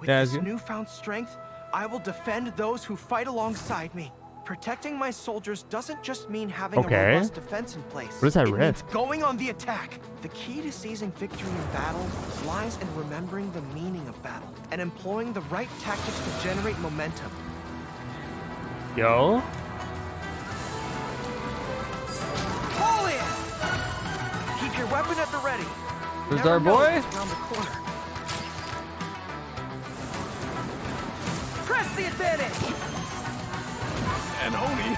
With this newfound strength, I will defend those who fight alongside me. Protecting my soldiers doesn't just mean having a robust defense in place. What is that It riff? means going on the attack. The key to seizing victory in battle lies in remembering the meaning of battle and employing the right tactics to generate momentum. Yo. Pull in! Keep your weapon at the ready. There's our boy. Around the corner. Press the advantage! And Oni.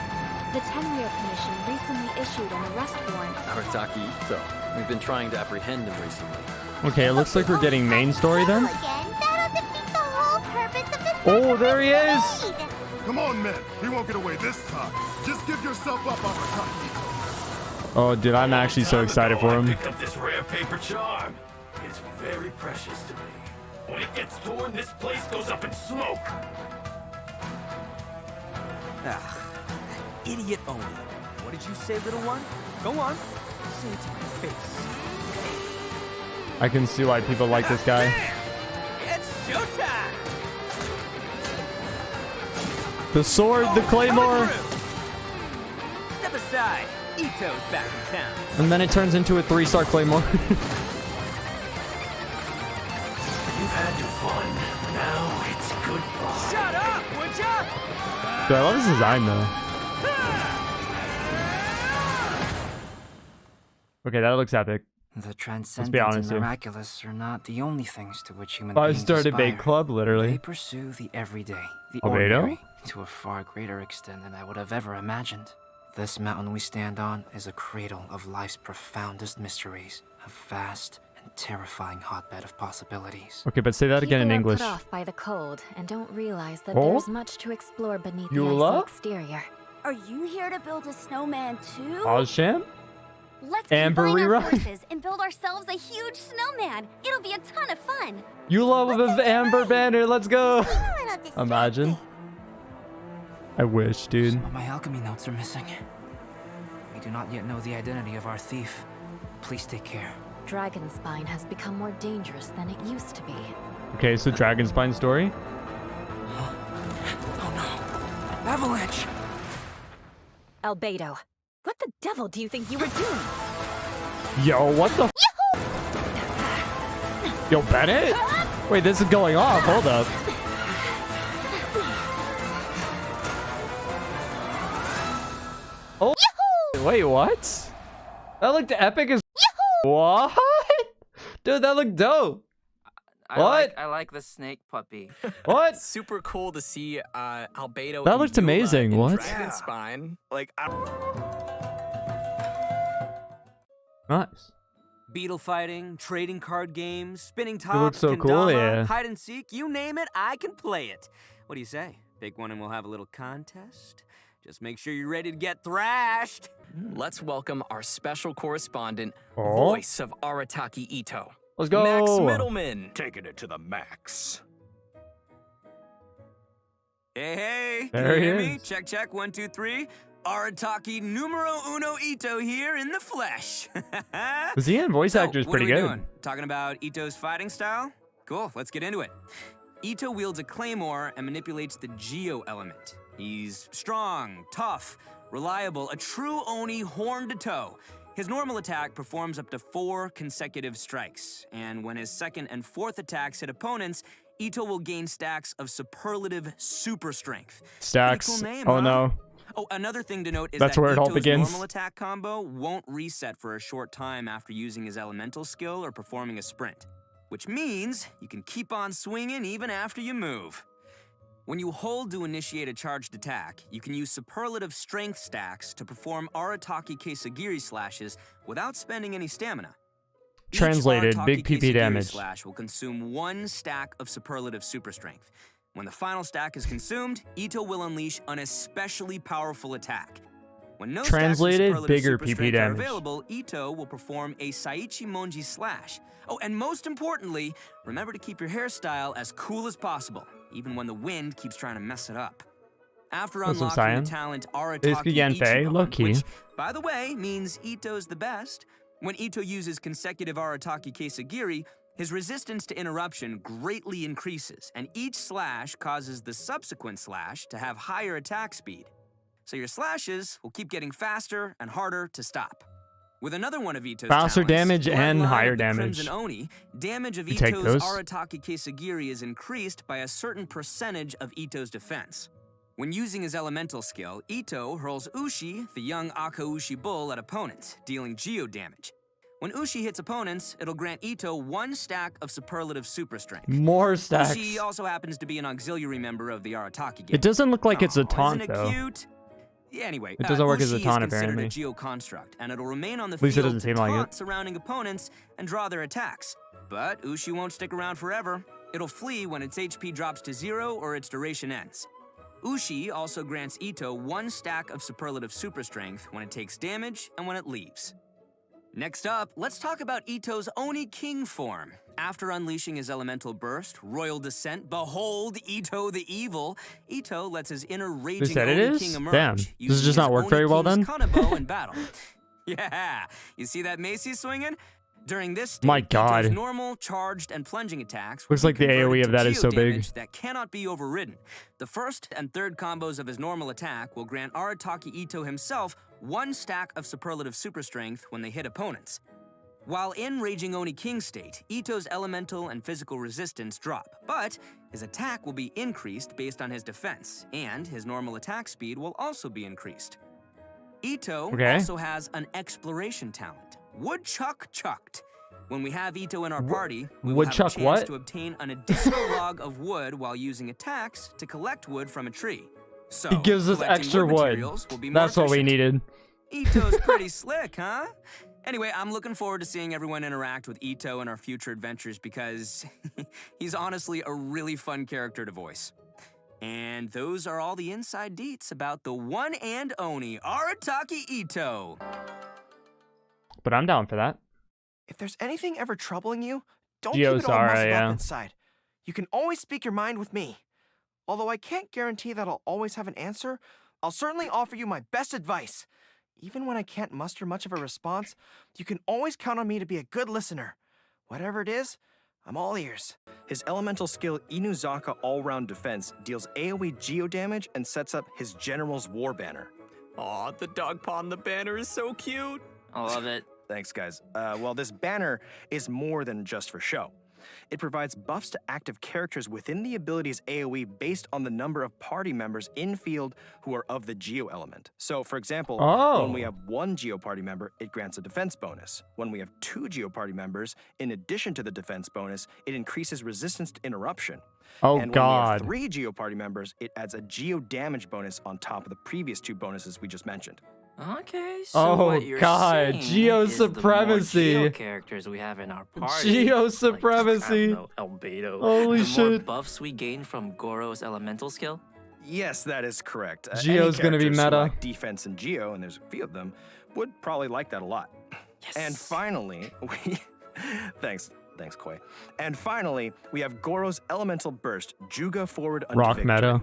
The Tenryou Commission recently issued an arrest warrant. Arataki Itto. We've been trying to apprehend him recently. Okay, it looks like we're getting main story then. That'll defeat the whole purpose of the Oh, there he is. Come on, men. He won't get away this time. Just give yourself up, Arataki. Oh, dude, I'm actually so excited for him. I picked up this rare paper charm. It's very precious to me. When it gets torn, this place goes up in smoke. Ah, that idiot Oni. What did you say, little one? Go on. Say it to my face. I can see why people like this guy. It's showtime! The sword, the claymore. Step aside. Itto's back in town. And then it turns into a 3-star claymore. You've had your fun. Now it's goodbye. Shut up, would ya? Dude, I love his design though. Okay, that looks epic. The transcendent honest and here. miraculous are not the only things to which human I beings started a aspire. club, literally. They pursue the everyday, the Albedo? ordinary, to a far greater extent than I would have ever imagined. This mountain we stand on is a cradle of life's profoundest mysteries, a vast and terrifying hotbed of possibilities. Okay, but say that again in People are English. put off by the cold and don't realize that Oh? there's much to explore beneath the Eula? icy exterior. Are you here to build a snowman too? Ozsham? Let's Amber combine our rerun? forces and build ourselves a huge snowman. It'll be a ton of fun. Eula with an amber banner, let's go. Seem a little distracted. Imagine. I wish, dude. Some of my alchemy notes are missing. We do not yet know the identity of our thief. Please take care. Dragonspine has become more dangerous than it used to be. Okay, so Dragonspine story. Oh no! Avalanche! Albedo, what the devil do you think you were doing? Yo, what the? Yo, Bennett? Wait, this is going off. Hold up. Oh, wait, what? That looked epic as. What? Dude, that looked dope. I like the snake puppy. What? Super cool to see Albedo. That and looked Eula amazing. in What? Dragonspine. Like, Nice. Beetle fighting, trading card games, spinning tops, looks so cool, kendama, yeah. hide and seek, you name it, I can play it. What do you say? Pick one and we'll have a little contest? Just make sure you're ready to get thrashed. let's welcome our special correspondent, Oh. voice of Arataki Itto. Let's go. Max Middleman. Taking it to the max. Hey, There can you he hear me? is. Check, check, 1, 2, 3. Arataki numero uno Itto here in the flesh. The ZN voice actor is what pretty are we good. doing? Talking about Itto's fighting style? Cool, let's get into it. Itto wields a claymore and manipulates the Geo element. He's strong, tough, reliable, a true Oni horn to toe. His normal attack performs up to 4 consecutive strikes, and when his second and fourth attacks hit opponents, Itto will gain stacks of superlative super strength. Stacks. Pretty cool name, Oh huh? no. Oh, another thing to note is That's that where it all Itto's begins. normal attack combo won't reset for a short time after using his elemental skill or performing a sprint, which means you can keep on swinging even after you move. When you hold to initiate a charged attack, you can use superlative strength stacks to perform Arataki Kesagiri slashes without spending any stamina. Each Translated, Arataki big PP Kesagiri damage. slash will consume 1 stack of superlative super strength. When the final stack is consumed, Itto will unleash an especially powerful attack. When no Translated, stacks of superlative bigger super PP strength are damage. available, Itto will perform a Saichi Monji slash. Oh, and most importantly, remember to keep your hairstyle as cool as possible, even when the wind keeps trying to mess it up. After That's what I'm unlocking the saying. talent Basically, Arataki Yanfei, Itto, low-key. which, by the way, means Itto's the best. When Itto uses consecutive Arataki Kesagiri, His resistance to interruption greatly increases, and each slash causes the subsequent slash to have higher attack speed. So your slashes will keep getting faster and harder to stop. With another one of Itto's Faster talents, damage and Bloodline higher of the damage. Crimson Oni, damage of You take Itto's those? Arataki Kisagiri is increased by a certain percentage of Itto's defense. When using his elemental skill, Itto hurls Ushi, the young Akaushi bull, at opponents, dealing geo damage. When Ushi hits opponents, it'll grant Itto 1 stack of superlative super strength. More stacks. Ushi also happens to be an auxiliary member of the Arataki gang. It doesn't look like it's a Aw, taunt, isn't it though. cute? Yeah, anyway, It doesn't work as a Ushi taunt, is considered apparently. a geo construct, and it'll remain on the At least it field doesn't to seem like taunt it. surrounding opponents and draw their attacks. But Ushi won't stick around forever. It'll flee when its HP drops to 0 or its duration ends. Ushi also grants Itto 1 stack of superlative super strength when it takes damage and when it leaves. Next up, let's talk about Itto's Oni King form. After unleashing his elemental burst, Royal Descent, behold Itto the Evil, Itto lets his inner raging said it Oni is? King emerge. Damn. Does it using just not his work Oni very well King's then? Kanabo in battle. Yeah, you see that mace he's swinging? During this stage, My God. Itto's normal, charged, and plunging attacks Looks will like be the converted AoE to of that is geo so big. damage that cannot be overridden. The first and third combos of his normal attack will grant Arataki Itto himself 1 stack of superlative super strength when they hit opponents. While in Raging Oni King state, Itto's elemental and physical resistance drop, but his attack will be increased based on his defense, and his normal attack speed will also be increased. Itto also has an exploration talent, Woodchuck Chucked. When we have Itto in our party, we will have a Woodchuck chance what? to obtain an additional log of wood while using attacks to collect wood from a tree. So, He gives us collecting extra wood. materials will be more That's what we efficient. needed. Itto's pretty slick, huh? Anyway, I'm looking forward to seeing everyone interact with Itto in our future adventures because he's honestly a really fun character to voice. And those are all the inside deets about the one and only Arataki Itto. But I'm down for that. If there's anything ever troubling you, don't Geo keep it all Zara, muzzled yeah. up inside. You can always speak your mind with me. Although I can't guarantee that I'll always have an answer, I'll certainly offer you my best advice. Even when I can't muster much of a response, you can always count on me to be a good listener. Whatever it is, I'm all ears. His elemental skill Inuzaka All-Round Defense deals AoE geo damage and sets up his General's War Banner. Aw, the dog paw on the banner is so cute. I love it. Thanks, guys. Well, this banner is more than just for show. It provides buffs to active characters within the ability's AoE based on the number of party members in field who are of the Geo element. So, for example, when we have 1 Geo party member, it grants a defense bonus. When we have 2 Geo party members, in addition to the defense bonus, it increases resistance to interruption. Oh, and God. when we have 3 Geo party members, it adds a Geo damage bonus on top of the previous 2 bonuses we just mentioned. Okay, so Oh, what you're God, saying Geo is the more supremacy. Geo characters we have in our party, Geo supremacy. like, I don't know, Albedo, Holy the more shit. buffs we gain from Gorou's elemental skill? Yes, that is correct. Geo's gonna be meta. Like defense and Geo, and there's a few of them, would probably like that a lot. Yes. And finally, we... Thanks, Koi. And finally, we have Gorou's elemental burst, Juga Forward Unto Rock Victory. meta.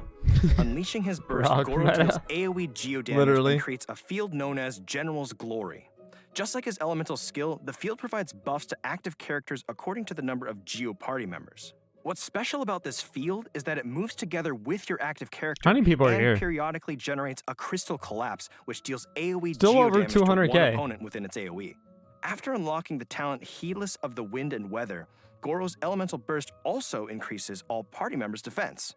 Unleashing his burst, Rock Gorou meta. deals AoE Geo damage Literally. and creates a field known as General's Glory. Just like his elemental skill, the field provides buffs to active characters according to the number of Geo party members. What's special about this field is that it moves together with your active character How many people are and here? periodically generates a crystal collapse, which deals AoE Still Geo over damage to 200K. one opponent within its AoE. After unlocking the talent Heedless of the Wind and Weather, Gorou's elemental burst also increases all party members' defense.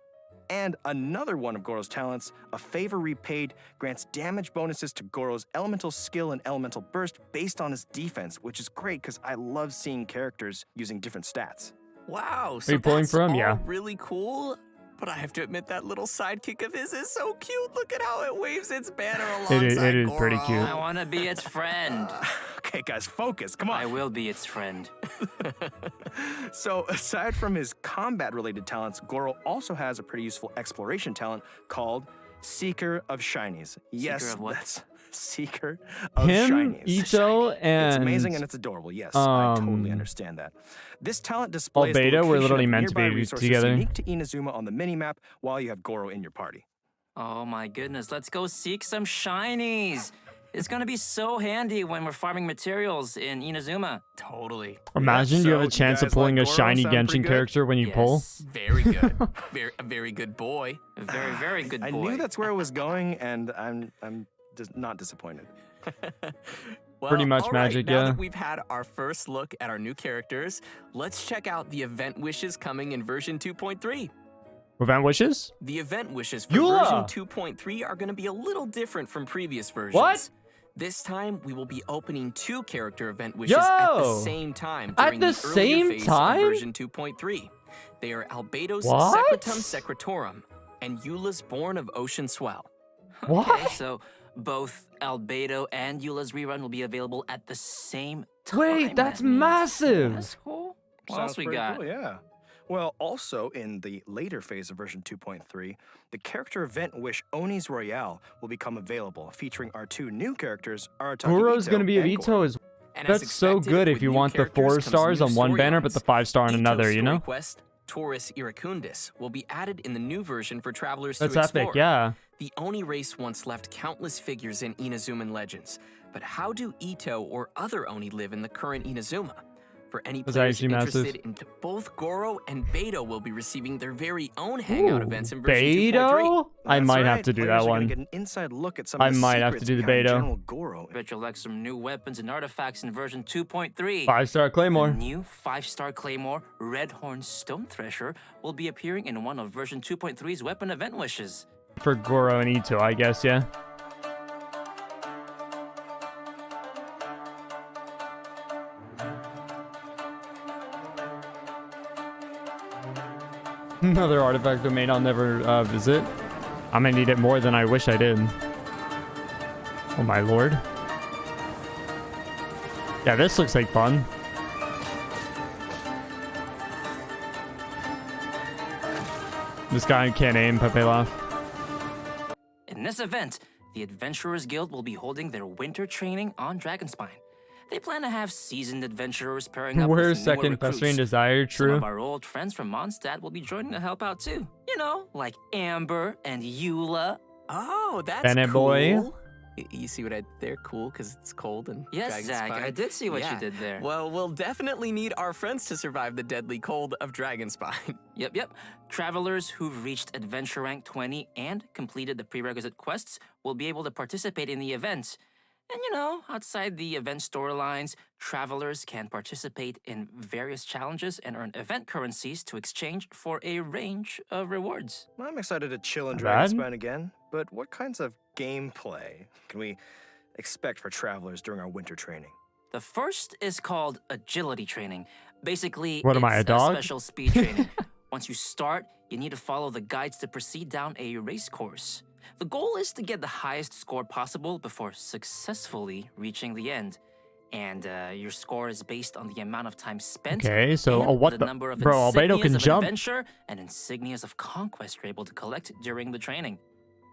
And another one of Gorou's talents, A Favor Repaid, grants damage bonuses to Gorou's elemental skill and elemental burst based on his defense, which is great because I love seeing characters using different stats. Wow, so you pulling that's from? all Yeah. really cool. But I have to admit that little sidekick of his is so cute. Look at how it waves its banner alongside It is pretty Gorou. cute. I want to be its friend. Okay, guys, focus. Come on. I will be its friend. So, aside from his combat-related talents, Gorou also has a pretty useful exploration talent called Seeker of Shinies. Yes, of what? that's Seeker of Him, Shinies. Itto, and... It's amazing and it's adorable. Yes, I totally understand that. This talent displays the Beta, we're location literally of meant to nearby be resources together. unique to Inazuma on the minimap while you have Gorou in your party. Oh my goodness, let's go seek some shinies. It's gonna be so handy when we're farming materials in Inazuma. Totally. Imagine you have so a chance you of guys pulling like a Gorou? shiny Sound pretty Genshin good? character when you pull. Yes. Very good. A very good boy. A very, very good boy. I knew that's where it was going, and I'm not disappointed. Well, Pretty much all right, magic, now yeah. that we've had our first look at our new characters, let's check out the event wishes coming in version 2.3. Event wishes? The event wishes for Eula! version 2.3 are going to be a little different from previous versions. What? This time, we will be opening 2 character event wishes at the Yo! same time At during the earlier same phase time? of version 2.3. They are Albedo's What? Secretum Secretorum and Eula's Born of Ocean Swell. What? Okay, so both Albedo and Eula's rerun will be available at the same time. Wait, that's that means. massive. That's cool. What Sounds else we pretty got? cool, yeah. Well, also in the later phase of version 2.3, the character event wish Oni's Royale will become available, featuring our 2 new characters, Arataki Gorou's Itto going to be of and Itto as And as That's so expected, good if with you new want the characters 4 comes stars new on one banner, but the storylines. 5 star on Itto's another, you know? story quest, Taurus Iracundus, will be added in the new version for travelers That's to explore. epic, yeah. The Oni race once left countless figures in Inazuman legends, but how do Itto or other Oni live in the current Inazuma? For any That's players actually massive. interested in both Gorou and Beidou will be receiving their very own hangout Ooh, events in version 2.3. Beidou? I That's might have right, to do players that are gonna one. Get an inside look at some I of the might have to secrets do the behind Beidou. General Gorou. Bet you'll like some new weapons and artifacts in version 2.3. 5-star The Claymore. new 5-star Claymore, Redhorn Stone Thresher, will be appearing in one of version 2.3's weapon event wishes. For Gorou and Itto, I guess, yeah. Another artifact domain I'll never visit. I'm gonna need it more than I wish I did. Oh my lord. Yeah, this looks like fun. This guy can't aim, Pepelaf. In this event, the Adventurers Guild will be holding their winter training on Dragonspine. They plan to have seasoned adventurers pairing up Where's with newer second recruits. festering desire? Some True. of our old friends from Mondstadt will be joining to help out too. You know, like Amber and Eula. Oh, that's Bennett cool. boy. You see what I did there? Cool, because it's cold and Yes, Zach, Dragonspine. I did see what you Yeah. did there. Well, we'll definitely need our friends to survive the deadly cold of Dragonspine. Yep. Travelers who've reached Adventure Rank 20 and completed the prerequisite quests will be able to participate in the event. And you know, outside the event storylines, travelers can participate in various challenges and earn event currencies to exchange for a range of rewards. I'm excited to chill in Not bad. Dragonspine again, but what kinds of gameplay can we expect for travelers during our winter training? The first is called agility training. Basically, What am I, a it's dog? special speed training. Once you start, you need to follow the guides to proceed down a race course. The goal is to get the highest score possible before successfully reaching the end. And your score is based on the amount of time spent. Okay, so and what the number of bro? Albedo insignias can of jump. adventure and insignias of conquest you're able to collect during the training.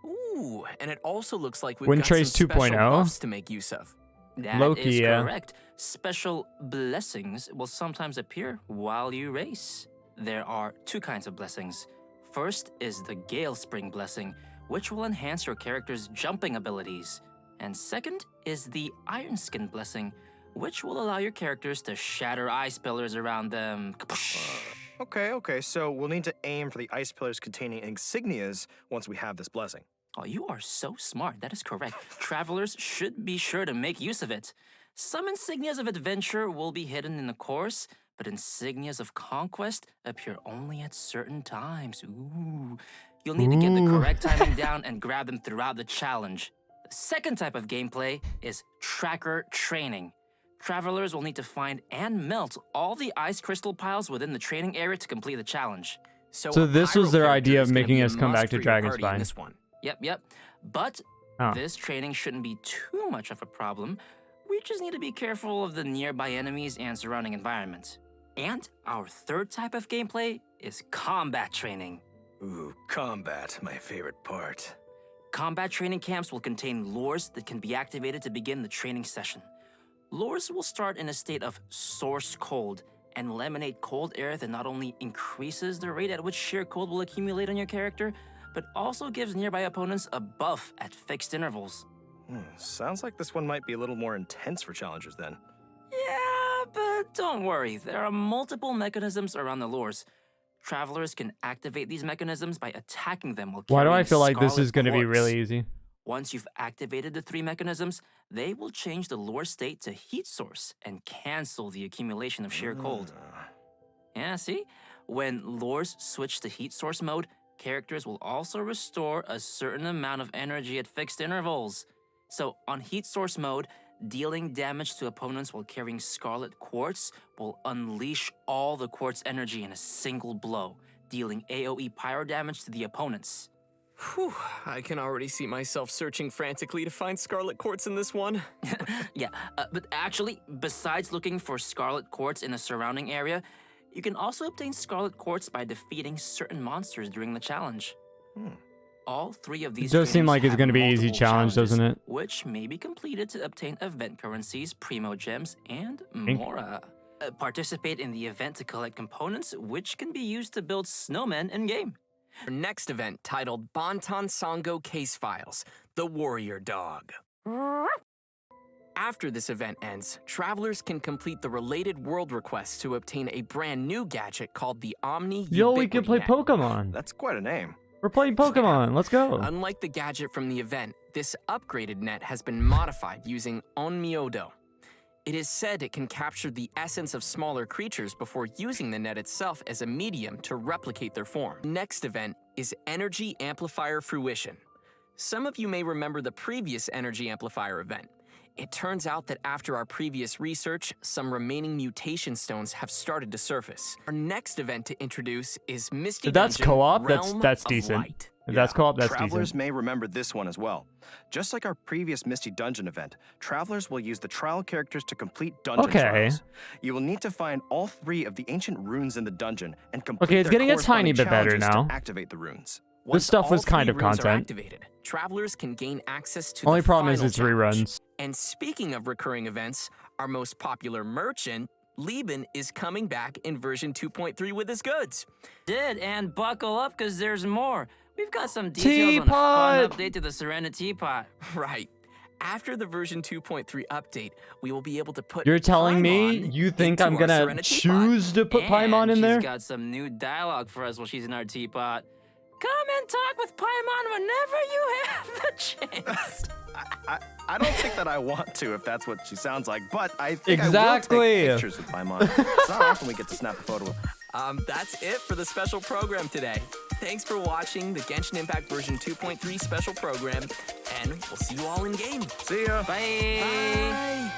Ooh, and it also looks like we've Wind got some Trace special 2.0. buffs to make use of. That Loki, is yeah. correct. Special blessings will sometimes appear while you race. There are 2 kinds of blessings. First is the Gale Spring blessing, which will enhance your character's jumping abilities. And second is the Iron Skin blessing, which will allow your characters to shatter ice pillars around them. Okay, so we'll need to aim for the ice pillars containing insignias once we have this blessing. Oh, you are so smart. That is correct. Travelers should be sure to make use of it. Some insignias of adventure will be hidden in the course, but insignias of conquest appear only at certain times. Ooh. You'll need to get the correct timing down and grab them throughout the challenge. The second type of gameplay is tracker training. Travelers will need to find and melt all the ice crystal piles within the training area to complete the challenge. So a this was pyro their character idea is of gonna making be a us come back must to for your party in Dragonspine. this one. Yep. But Oh. this training shouldn't be too much of a problem. We just need to be careful of the nearby enemies and surrounding environment. And our third type of gameplay is combat training. Ooh, combat, my favorite part. Combat training camps will contain lures that can be activated to begin the training session. Lures will start in a state of source cold and will emanate cold air that not only increases the rate at which sheer cold will accumulate on your character, but also gives nearby opponents a buff at fixed intervals. Sounds like this one might be a little more intense for challengers then. Yeah, but don't worry. There are multiple mechanisms around the lures. Travelers can activate these mechanisms by attacking them while Why do I carrying feel like this Scarlet is going to be Quartz. really easy? Once you've activated the 3 mechanisms, they will change the lure state to heat source and cancel the accumulation of sheer cold. Yeah, see? When lures switch to heat source mode, characters will also restore a certain amount of energy at fixed intervals. So on heat source mode, dealing damage to opponents while carrying Scarlet Quartz will unleash all the quartz energy in a single blow, dealing AoE pyro damage to the opponents. Whew, I can already see myself searching frantically to find Scarlet Quartz in this one. Yeah, but actually, besides looking for Scarlet Quartz in the surrounding area, you can also obtain Scarlet Quartz by defeating certain monsters during the challenge. All 3 of these It does seem trainings like it's have going to be easy multiple challenge, challenges, doesn't it? which may be completed to obtain event currencies, Primogems, and more. Participate in the event to collect components, which can be used to build snowmen in-game. Our next event, titled Bonton Songo Case Files, the Warrior Dog. After this event ends, travelers can complete the related world requests to obtain a brand new gadget called the Omni Yo, we can play Net. Pokemon. That's quite a name. We're playing Pokemon. Let's go. Unlike the gadget from the event, this upgraded net has been modified using Onmyodo. It is said it can capture the essence of smaller creatures before using the net itself as a medium to replicate their form. Next event is Energy Amplifier Fruition. Some of you may remember the previous Energy Amplifier event. It turns out that after our previous research, some remaining mutation stones have started to surface. Our next event to introduce is Misty If that's Dungeon, co-op, Realm that's of decent. Light. If that's co-op, that's Travelers decent. may remember this one as well. Just like our previous Misty Dungeon event, travelers will use the trial characters to complete dungeon trials. You will need to find all 3 of the ancient runes in the dungeon and complete Okay, it's their getting a tiny corresponding bit better challenges now. to activate the runes. Once stuff was all kind 3 of runes are content. activated, travelers can gain access to Only the problem is final it's challenge. reruns. And speaking of recurring events, our most popular merchant, Lieben, is coming back in version 2.3 with his goods. And buckle up, because there's more. We've got some details on a fun update to the Serenity Teapot. Right. After the version 2.3 update, we will be able to put You're telling me Paimon you think into I'm our gonna Serenity choose to put Paimon in there? She's got some new dialogue for us while she's in our teapot. Come and talk with Paimon whenever you have the chance. I don't think that I want to if that's what she sounds like, but I think I will Exactly. take pictures with Paimon. It's not often we get to snap a photo of That's it for the special program today. Thanks for watching the Genshin Impact version 2.3 special program, and we'll see you all in game. See ya. Bye. Bye.